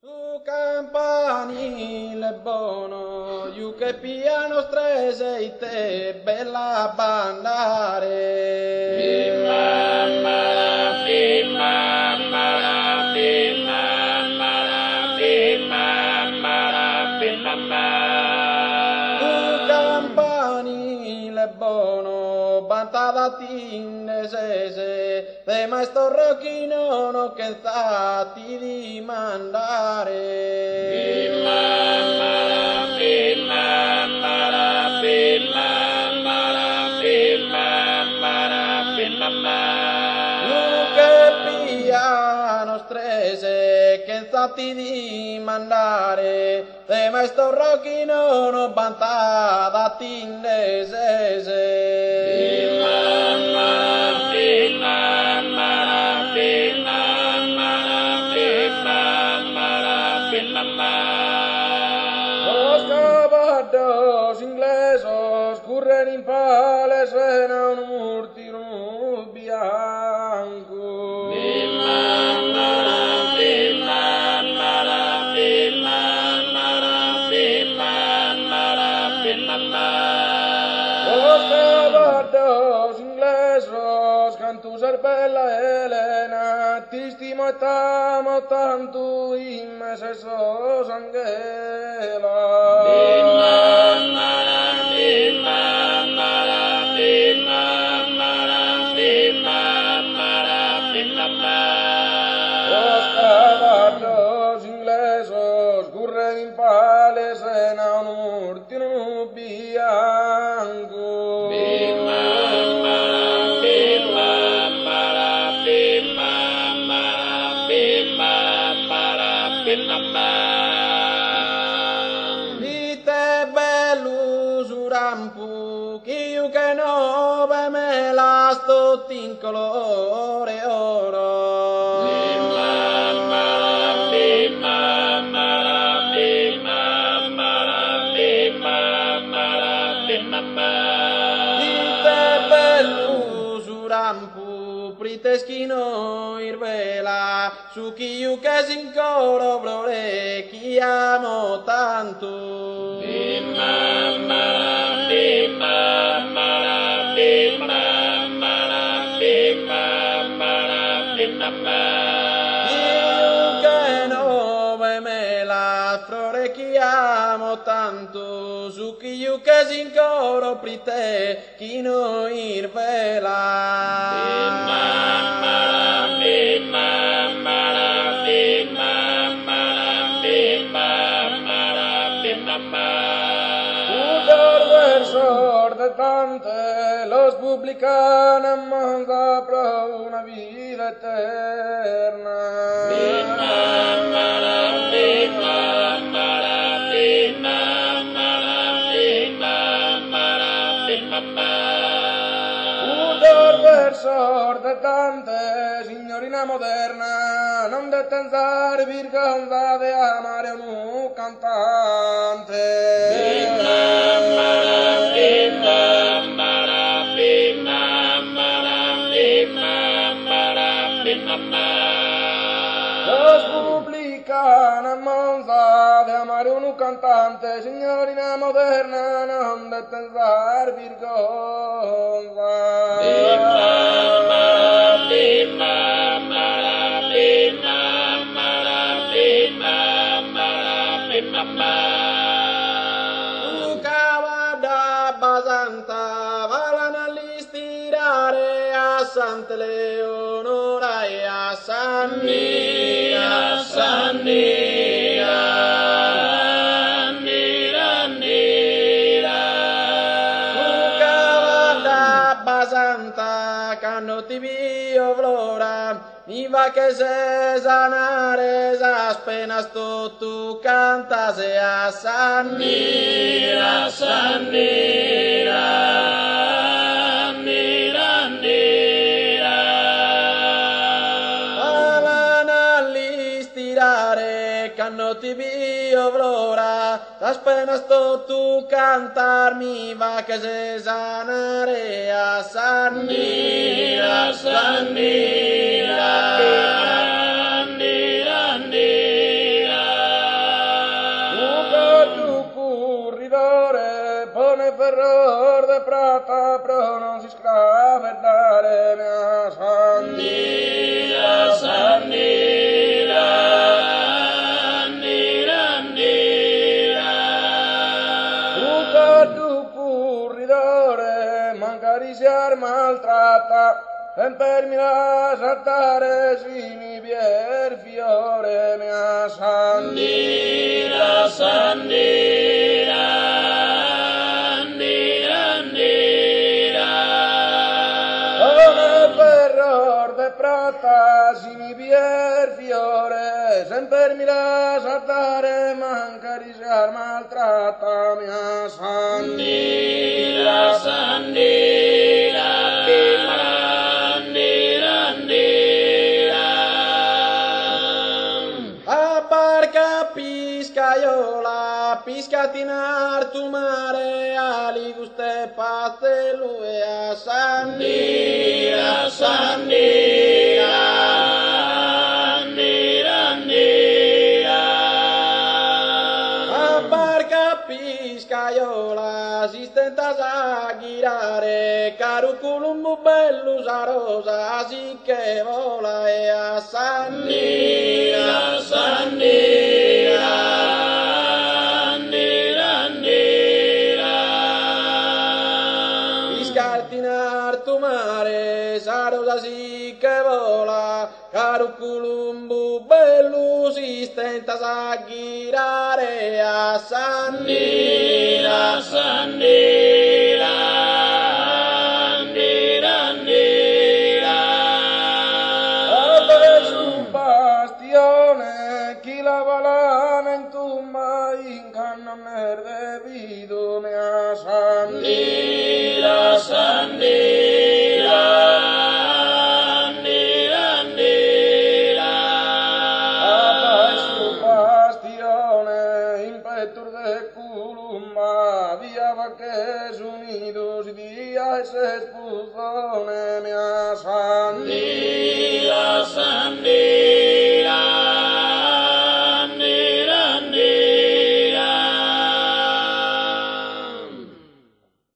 Tu campanile buono, io che piano strese e te bella bandare. Bimamara, bimamara, bimamara, bimamara, bimamara. Tu campanile buono, bantata tinnesese, te maestro rocchino non che stati di mandare. Bimamara, bimamara, bimamara, bimamara, bimamara. Luca Pira strese che stati di mandare, te maestro rocchino non bantata tinnesese. Bimamara, bimamara, bimamara, bimamara, bimamara. Los caballos inglesos corren in pale suena un murtino bianco. Bimamara, bimamara, bimamara, bimamara, bimamara. Los caballos inglesos cantus bella Elena, ti stimo e t'amo tanto in me se sos angela. Bimamara, bimamara, bimamara, bimamara, bimamara. Los caballos inglesos corren in pale sena un murtino bianco. Bimamara, bimamara, bimamara, bimamara, bimamara. Dite bello su rampu, che io che no me la sto in colore oro. Bimamara, bimamara, bimamara, bimamara, bimamara. Dite bello su rampu, priteschino irvela, su chi io che sin coro blore, chi amo tanto. Bimamara, bimamara, bimamara, bimamara, bimamara. Io che nome me la flore chi amo tanto, su chi io che sin coro prite chi no irvela. Bimamara, bimamara, bimamara, bimamara, bimamara. Udor versor de tante, los publican manda pro una vida eterna. Bimamara, bimamara, bimamara, bimamara, bimamara. Udor versor de tante, signorina moderna, non detenzar virgonza de amare un cantante. Bimamara, bimamara, bimamara, bimamara, bimamara. Los publican a Monza de amare un cantante, signorina moderna, non detenzar virgonza. Bimamara, bimamara, bimamara, bimamara, bimamara. Luca vada basanta, valan all'istirare a Santa Leonora e a San Mira, Sandira, Mira, Mira. Luca vada basanta, canno ti vio flora, mi va che se sanare, appena sto tu canta se a San Mira, Sandira, Mira, Mira. All'istirare, canno ti vio flora, appena sto tu cantar, mi va che se sanare a San Mira, Sandira, Mira, Mira. maltratta, sempre mi la saltare si mi pier fiore mia Sandira, sandira, andira, andira. Come per orde prata si mi pier fiore, sempre mi la saltare manca di ser maltratta mia Sandira, sandira, andira, andira. A barca piscaiola, piscatinar tu mare, ali guste pazze lui a Sandira, sandira, andira, andira. A barca piscaiola, si stenta a girare, caruculum bello rosa, si che vola e a Sandira, sandira, andira, andira. Piscatinar tu mare, sarosa si che vola, caruculumbu bello si stenta a girare a Sandira, sandira, andira, andira. Ave su bastione, chi la valana in tumba in cannoner devido ne a Sandira, sandira, andira, andira. Ave su bastione, in pettur de culumba, via vacches unidos, via ese spuzone ne a Sandira,